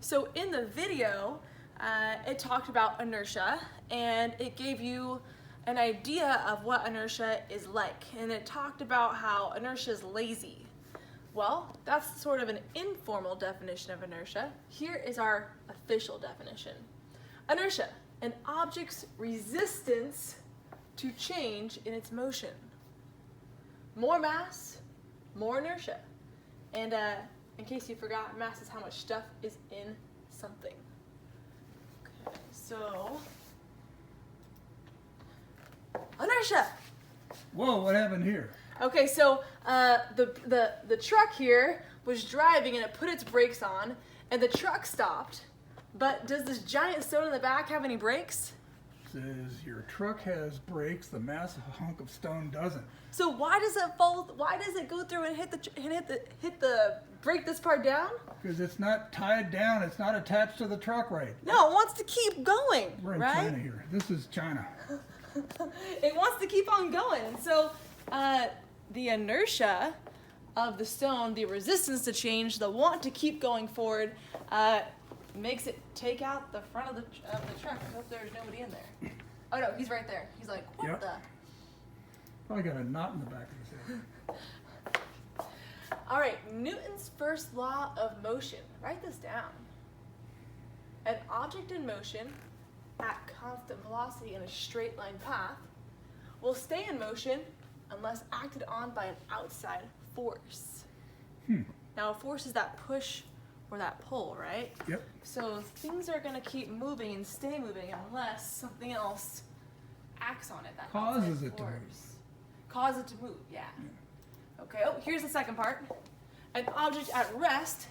So in the video, it talked about inertia, and it gave you an idea of what inertia is like. And it talked about how inertia is lazy. Well, that's sort of an informal definition of inertia. Here is our official definition. Inertia, an object's resistance to change in its motion. More mass, more inertia. And in case you forgot, mass is how much stuff is in something. Okay, so inertia. Whoa, what happened here? Okay, so the truck here was driving and it put its brakes on, and the truck stopped. But does this giant stone in the back have any brakes? Says your truck has brakes, the massive hunk of stone doesn't. So why does it fall? Why does it go through and hit the break this part down? Because it's not tied down, it's not attached to the truck right. No, it wants to keep going. We're in right? China here. This is China. It wants to keep on going. And so the inertia of the stone, the resistance to change, the want to keep going forward, makes it take out the front of the truck. I hope there's nobody in there. Oh no, he's right there. He's like, what Yep. the? Probably got a knot in the back of his head. All right, Newton's first law of motion. Write this down. An object in motion at constant velocity in a straight line path will stay in motion unless acted on by an outside force. Now, a force is that push or that pull, right? Yep. So things are going to keep moving and stay moving unless something else acts on it. That Causes outside it to move. force. Cause it to move, yeah. Okay, oh, here's the second part. An object at rest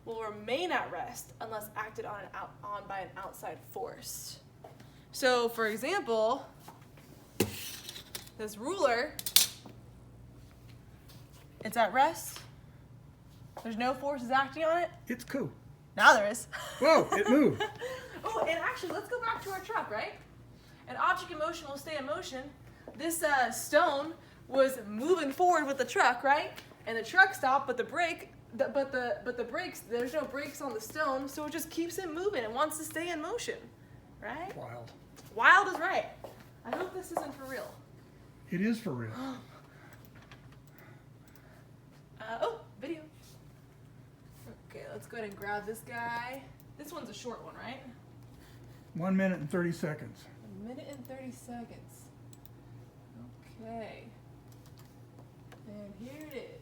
will remain at rest unless acted on by an outside force. So, for example, this ruler, it's at rest. There's no forces acting on it. It's cool. Now there is. Whoa, it moved. Oh, and actually, let's go back to our truck, right? An object in motion will stay in motion. This stone was moving forward with the truck, right? And the truck stopped, but the brakes, there's no brakes on the stone, so it just keeps it moving. It wants to stay in motion, right? Wild. Wild is right. I hope this isn't for real. It is for real. Oh, video. Okay, let's go ahead and grab this guy. This one's a short one, right? 1 minute and 30 seconds. 1 minute and 30 seconds. Okay. And here it is.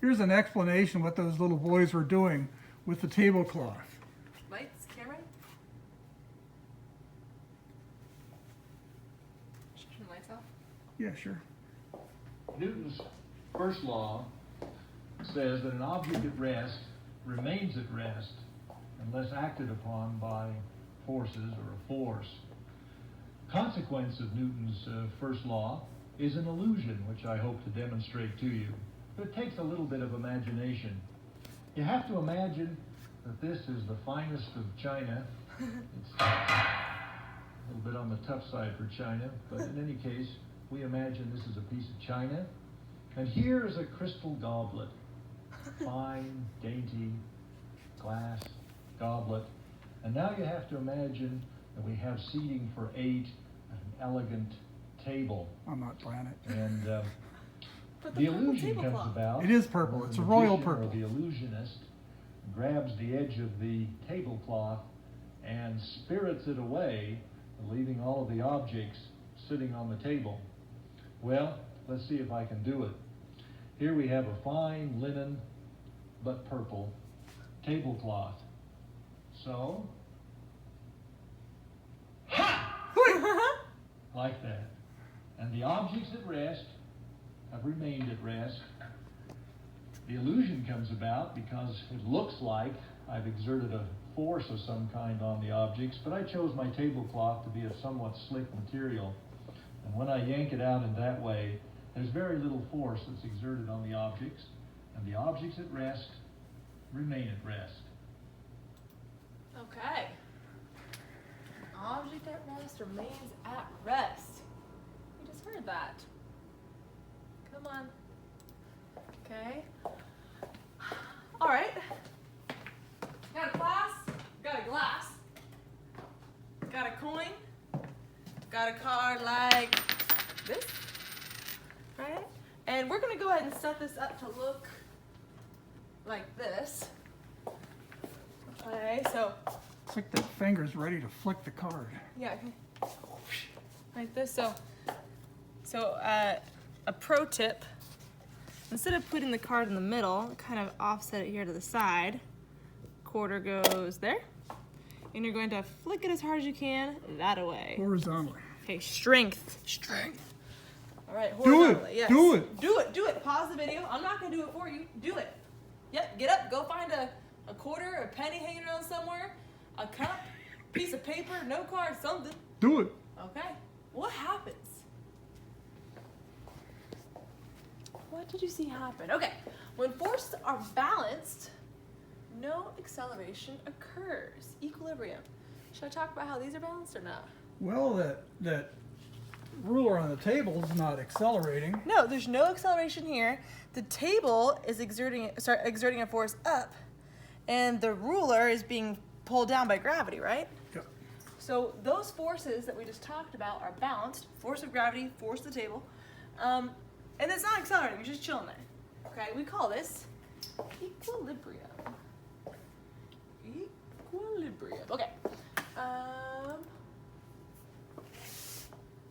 Here's an explanation what those little boys were doing with the tablecloth. Lights, camera. Should I turn the lights off? Yeah, sure. Newton's first law says that an object at rest remains at rest unless acted upon by forces or a force. Consequence of Newton's first law is an illusion, which I hope to demonstrate to you. But it takes a little bit of imagination. You have to imagine that this is the finest of China. It's a little bit on the tough side for China, but in any case, we imagine this is a piece of china. And here is a crystal goblet, fine, dainty glass goblet. And now you have to imagine that we have seating for 8 at an elegant table. On that planet. And But the purple illusion comes tablecloth. about. It is purple. when It's the a royal magician or purple. the illusionist grabs the edge of the tablecloth and spirits it away, leaving all of the objects sitting on the table. Well, let's see if I can do it. Here we have a fine linen, but purple, tablecloth. So, like that. And the objects at rest have remained at rest. The illusion comes about because it looks like I've exerted a force of some kind on the objects, but I chose my tablecloth to be of somewhat slick material. And when I yank it out in that way, there's very little force that's exerted on the objects, and the objects at rest remain at rest. Okay. An object at rest remains at rest. We just heard that. Come on. Okay. go ahead and set this up to look like this. Okay, so It's like that finger's ready to flick the card. yeah, like this. So a pro tip: instead of putting the card in the middle, kind of offset it here to the side. Quarter goes there, and you're going to flick it as hard as you can that away. Horizontally. Okay, strength. All right, Do horizontally. it. Yes. Do it. Do it. Pause the video. I'm not gonna do it for you. Do it. Yep. Get up. Go find a quarter, a penny hanging around somewhere, a cup, piece of paper, note card, something. Do it. Okay. What happens? What did you see happen? Okay. When forces are balanced, no acceleration occurs. Equilibrium. Should I talk about how these are balanced or not? Well, that ruler on the table is not accelerating. No, there's no acceleration here. The table is exerting a force up, and the ruler is being pulled down by gravity, right? Yep. So those forces that we just talked about are balanced. Force of gravity, force of the table. And it's not accelerating, it's just chilling there. Okay, we call this equilibrium. Equilibrium. Okay.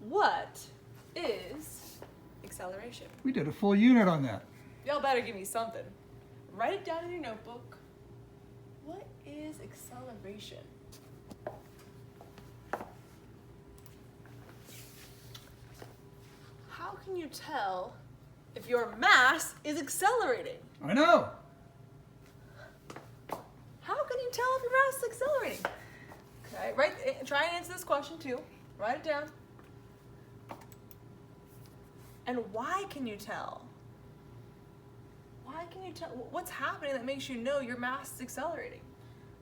What is acceleration? We did a full unit on that. Y'all better give me something. Write it down in your notebook. What is acceleration? How can you tell if your mass is accelerating? I know. How can you tell if your mass is accelerating? Okay, try and answer this question too. Write it down. And why can you tell? Why can you tell? What's happening that makes you know your mass is accelerating?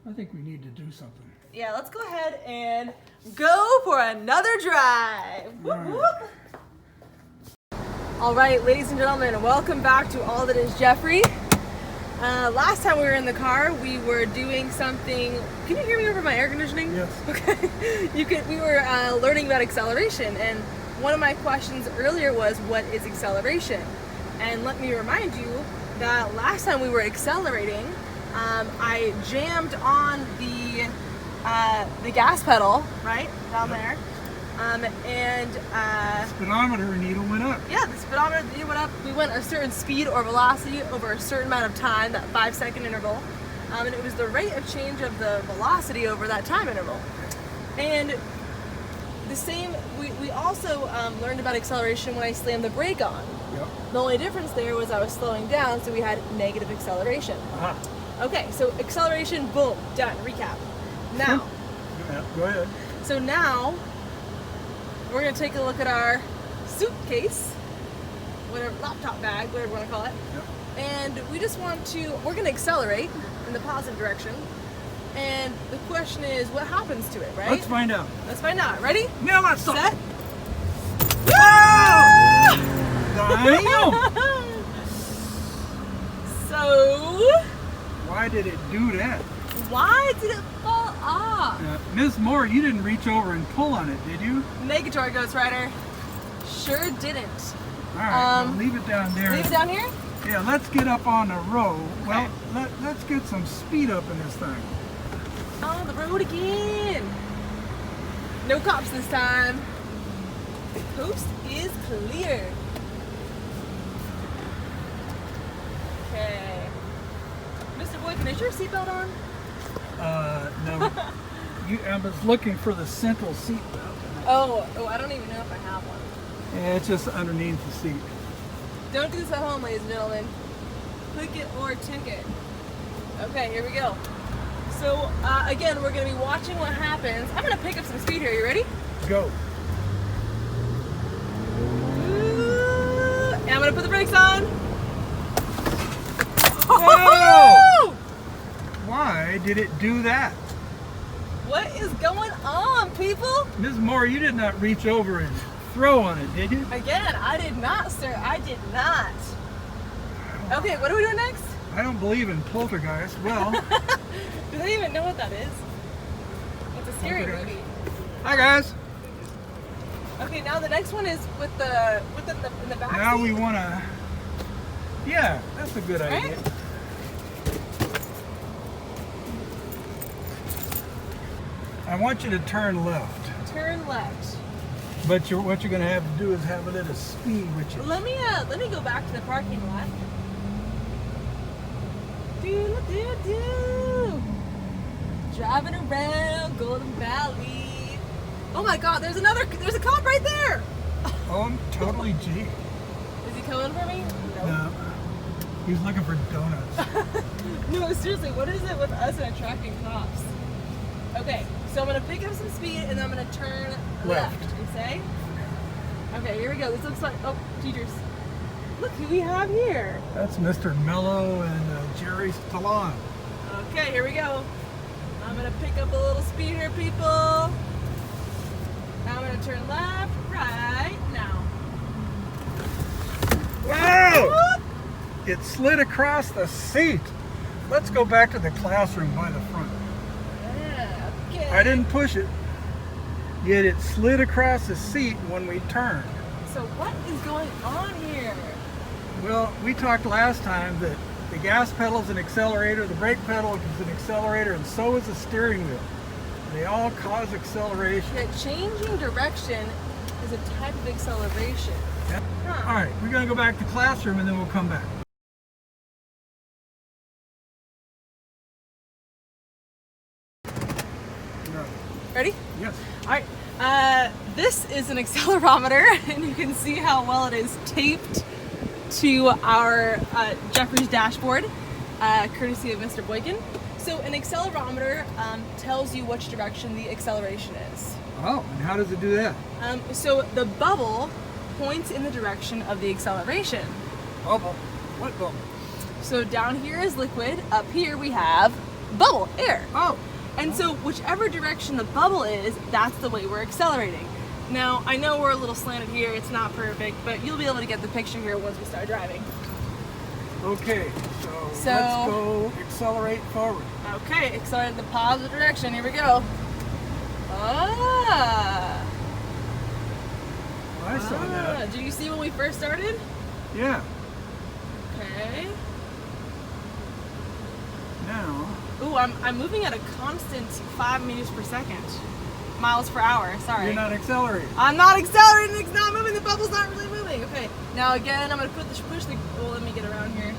I think we need to do something. Yeah, let's go ahead and go for another drive. Whoop, whoop. All right, ladies and gentlemen, welcome back to All That Is Jeffrey. Last time we were in the car, we were doing something. Can you hear me over my air conditioning? Yes. Okay. We were learning about acceleration, and one of my questions earlier was, what is acceleration? And let me remind you that last time we were accelerating, I jammed on the gas pedal, right, down there, Speedometer needle went up. yeah, the speedometer went up. We went a certain speed or velocity over a certain amount of time, that 5-second interval, and it was the rate of change of the velocity over that time interval. And the same, we also learned about acceleration when I slammed the brake on. Yep. The only difference there was I was slowing down, so we had negative acceleration. Uh-huh. Okay, so acceleration, boom, done, recap. Now, Yeah, go ahead. so now, we're gonna take a look at our suitcase, whatever, laptop bag, whatever you wanna call it. Yep. And we're gonna accelerate in the positive direction. And the question is, what happens to it, right? Let's find out. Let's find out. Ready? Now let's stop. Set. Damn! So, Why did it do that? why did it fall off? Ms. Moore, you didn't reach over and pull on it, did you? Negatory, Ghost Rider. Sure didn't. All right, well, leave it down there. Leave it down here? Yeah, let's get up on the road. Well, let's get some speed up in this thing. On the road again. No cops this time. The coast is clear. Okay. Mr. Boykin, is your seatbelt on? No. I was looking for the central seat belt. Oh, I don't even know if I have one. Yeah, it's just underneath the seat. Don't do this at home, ladies and gentlemen. Click it or ticket. Okay, here we go. So, again, we're going to be watching what happens. I'm going to pick up some speed here. You ready? Go. Ooh, and I'm going to put the brakes on. Whoa! Why did it do that? What is going on, people? Ms. Moore, you did not reach over and throw on it, did you? Again, I did not, sir. I did not. Okay, what are we doing next? I don't believe in poltergeist. Well, Do they even know what that is? It's a scary Poltergeist. movie. hi guys. Okay, now the next one is with the in the back Now seat. we want to Yeah, that's a good idea. Right? I want you to turn left. Turn left. But what you're going to have to do is have it at a speed, which is... Let me go back to the parking lot. Do. Driving around Golden Valley. Oh my God, there's a cop right there. Oh, I'm totally G. Is he coming for me? No. He's looking for donuts. No, seriously, what is it with us and attracting cops? Okay, so I'm gonna pick up some speed and then I'm gonna turn left. You say? Okay, here we go. This looks like, oh, teachers. Look who we have here. That's Mr. Mello and Jerry Stallone. Okay, here we go. I'm gonna pick up a little speed here, people. Now I'm gonna turn left, right, now. Wow! Whoop. It slid across the seat. Let's go back to the classroom by the front. Yeah, okay. I didn't push it, yet it slid across the seat when we turned. So what is going on here? Well, we talked last time that the gas pedal is an accelerator, the brake pedal is an accelerator, and so is the steering wheel. They all cause acceleration. Yeah, changing direction is a type of acceleration. Huh. All right, we're going to go back to the classroom and then we'll come back. Ready? Yes. All right. This is an accelerometer, and you can see how well it is taped to our Jeffrey's dashboard, courtesy of Mr. Boykin. So an accelerometer tells you which direction the acceleration is. Oh, and how does it do that? So the bubble points in the direction of the acceleration. Bubble. What bubble? So down here is liquid, up here we have bubble, air. Oh. And so whichever direction the bubble is, that's the way we're accelerating. Now, I know we're a little slanted here, it's not perfect, but you'll be able to get the picture here once we start driving. Okay, so let's go accelerate forward. Okay, accelerate in the positive direction, here we go. Ah! I saw that. Did you see when we first started? Yeah. Okay. Now, Ooh, I'm moving at a constant 5 meters per second. Miles per hour, sorry. you're not accelerating. I'm not accelerating, it's not moving, the bubble's not really moving. Okay, now again, I'm gonna push the, oh, let me get around here.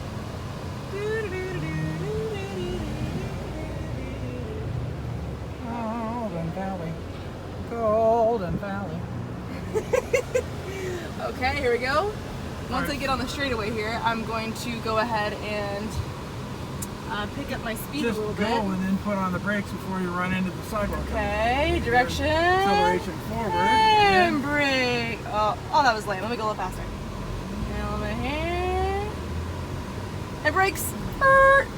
Golden Valley. Golden Valley. Okay, here we go. Once Alright. I get on the straightaway here, I'm going to go ahead and pick up my speed Just a little go bit. and then put on the brakes before you run into the sidewalk. Okay, direction. Acceleration forward. And brake. Oh, that was lame. Let me go a little faster. Element here. And brakes.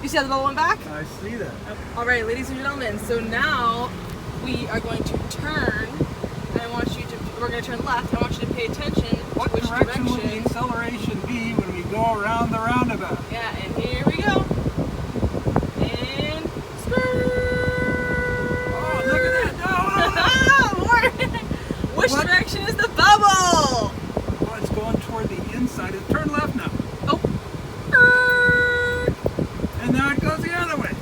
You see how the bubble went back? I see that. All right, ladies and gentlemen. So now we are going to turn. And I want you to. We're going to turn left. I want you to pay attention What to which direction would the acceleration be when we go around the roundabout? Yeah, and here we go. And Oh, look at that! more. Which What? direction is the bubble? Oh, it's going toward the inside. Turn left now. Oh. And now it goes the other way.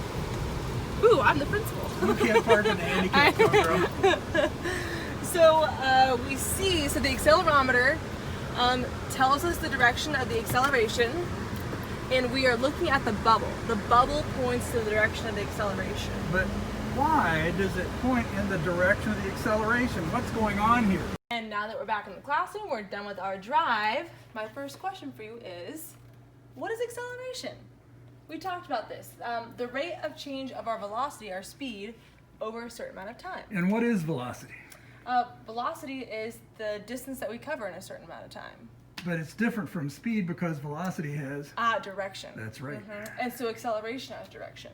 Ooh, I'm the principal. You can't park in the handicap zone, girl. So we see, so the accelerometer tells us the direction of the acceleration, and we are looking at the bubble. The bubble points to the direction of the acceleration. But why does it point in the direction of the acceleration? What's going on here? And now that we're back in the classroom, we're done with our drive. My first question for you is, what is acceleration? We talked about this. The rate of change of our velocity, our speed, over a certain amount of time. And what is velocity? Velocity is the distance that we cover in a certain amount of time. But it's different from speed because velocity has... Direction. That's right. And so acceleration has direction.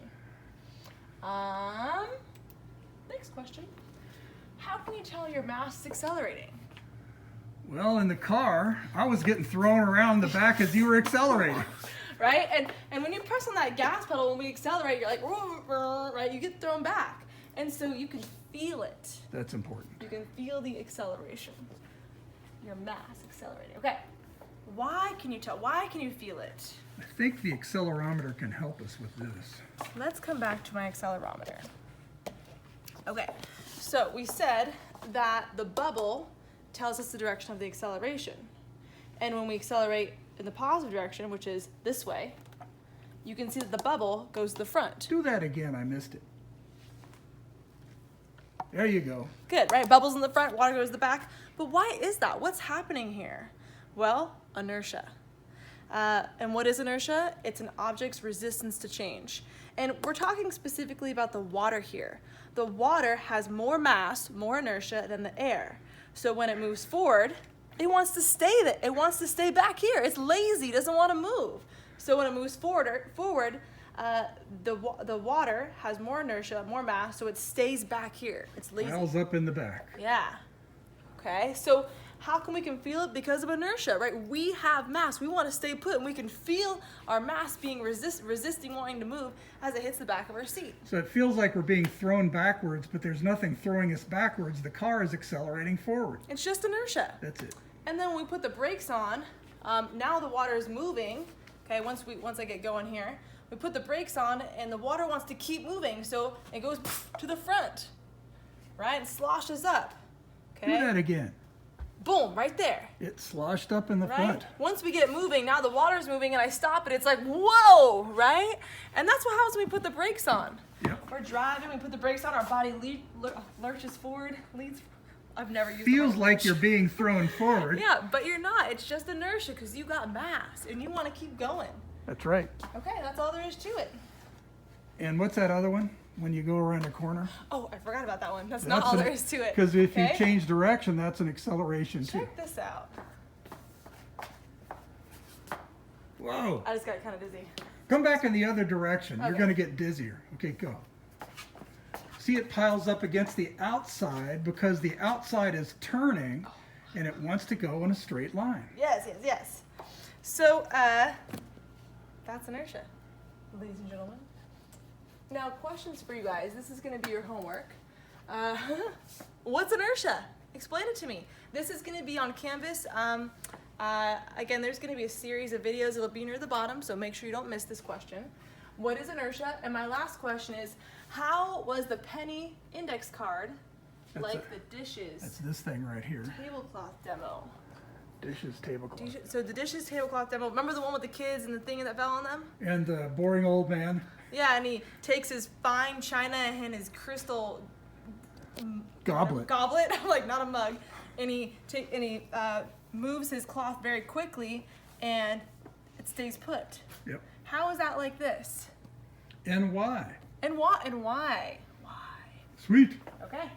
Next question. How can you tell your mass is accelerating? Well, in the car, I was getting thrown around the back as you were accelerating. Right? And when you press on that gas pedal, when we accelerate, you're like, right? You get thrown back. And so you can feel it. That's important. You can feel the acceleration. Your mass accelerating. Okay. Why can you tell? Why can you feel it? I think the accelerometer can help us with this. Let's come back to my accelerometer. Okay, so we said that the bubble tells us the direction of the acceleration. And when we accelerate in the positive direction, which is this way, you can see that the bubble goes to the front. Do that again, I missed it. There you go. Good, right? Bubbles in the front, water goes to the back. But why is that? What's happening here? Well, inertia. And what is inertia? It's an object's resistance to change. And we're talking specifically about the water here. The water has more mass, more inertia than the air. So when it moves forward, it wants to stay there. It wants to stay back here. It's lazy, doesn't want to move. So when it moves forward, the water has more inertia, more mass, so it stays back here. It's lazy. Piles up in the back. Yeah. Okay, so how come we can feel it? Because of inertia, right? We have mass. We want to stay put, and we can feel our mass being resisting wanting to move as it hits the back of our seat. So it feels like we're being thrown backwards, but there's nothing throwing us backwards. The car is accelerating forward. It's just inertia. That's it. And then when we put the brakes on, now the water is moving. Okay, once I get going here, we put the brakes on, and the water wants to keep moving, so it goes to the front, right? And sloshes up. Okay. Do that again. Boom, right there. It sloshed up in the Right? front. Once we get moving, now the water's moving and I stop it, it's like, whoa, right? And that's what happens when we put the brakes on. Yep. We're driving, we put the brakes on, our body lurches forward, leads. I've never used the Feels word like lurch. you're being thrown forward. Yeah, but you're not. It's just inertia because you got mass and you want to keep going. That's right. Okay, that's all there is to it. And what's that other one? When you go around a corner? Oh, I forgot about that one. That's not all there is to it. Because if you Okay? change direction, that's an acceleration too. Check this out. Whoa. I just got kind of dizzy. Come back in the other direction. You're Okay. going to get dizzier. Okay, go. See, it piles up against the outside because the outside is turning and it wants to go in a straight line. Yes, yes, yes. So, that's inertia, ladies and gentlemen. Now, questions for you guys. This is going to be your homework. What's inertia? Explain it to me. This is going to be on Canvas. Again, there's going to be a series of videos. It'll be near the bottom, so make sure you don't miss this question. What is inertia? And my last question is, how was the penny index card That's like a- the dishes That's this thing right here. tablecloth demo? Dishes, tablecloth. So the dishes tablecloth demo, remember the one with the kids and the thing that fell on them? And the boring old man. Yeah, and he takes his fine china and his crystal Goblet. I'm like, not a mug, and he moves his cloth very quickly, and it stays put. Yep. How is that like this? And why? And why? Why? Sweet. Okay.